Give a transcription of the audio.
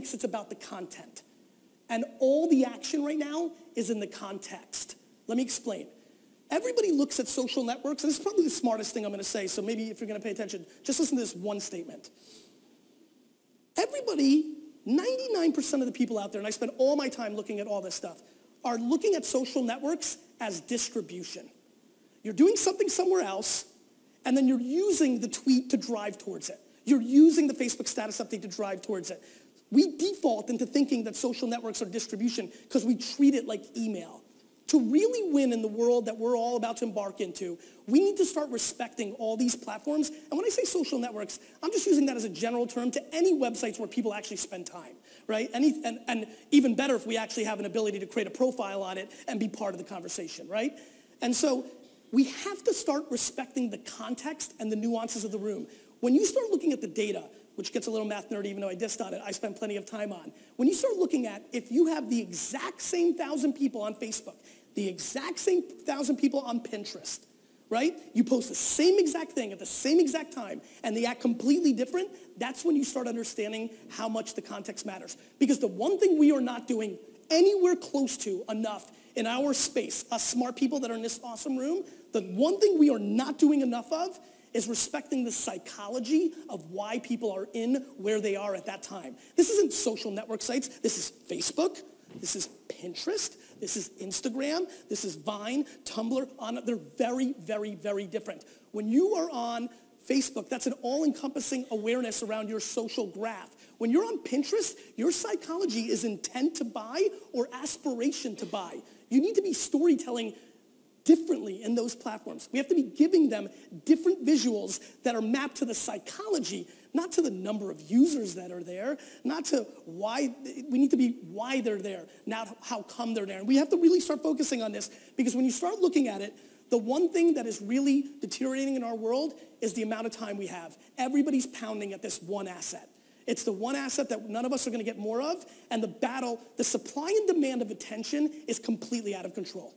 thinks it's about the content. And all the action right now is in the context. Let me explain. Everybody looks at social networks, and this is probably the smartest thing I'm going to say, so maybe if you're going to pay attention, just listen to this one statement. Everybody, 99% of the people out there, and I spend all my time looking at all this stuff, are looking at social networks as distribution. You're doing something somewhere else, and then you're using the tweet to drive towards it. You're using the Facebook status update to drive towards it. We default into thinking that social networks are distribution because we treat it like email. To really win in the world that we're all about to embark into, we need to start respecting all these platforms. And when I say social networks, I'm just using that as a general term to any websites where people actually spend time, right? And even better if we actually have an ability to create a profile on it and be part of the conversation, right? And so we have to start respecting the context and the nuances of the room. When you start looking at the data, which gets a little math nerdy even though I dissed on it, I spend plenty of time on. When you start looking at if you have the exact same 1,000 people on Facebook, the exact same 1,000 people on Pinterest, right? You post the same exact thing at the same exact time and they act completely different, that's when you start understanding how much the context matters. Because the one thing we are not doing anywhere close to enough in our space, us smart people that are in this awesome room, the one thing we are not doing enough of is respecting the psychology of why people are in where they are at that time. This isn't social network sites. This is Facebook. This is Pinterest. This is Instagram. This is Vine, Tumblr. They're very, very, very different. When you are on Facebook, that's an all-encompassing awareness around your social graph. When you're on Pinterest, your psychology is intent to buy or aspiration to buy. You need to be storytelling differently in those platforms. We have to be giving them different visuals that are mapped to the psychology, not to the number of users that are there, not to why. We need to be why they're there, not how come they're there. And we have to really start focusing on this because when you start looking at it, the one thing that is really deteriorating in our world is the amount of time we have. Everybody's pounding at this one asset. It's the one asset that none of us are going to get more of, and the battle, the supply and demand of attention is completely out of control.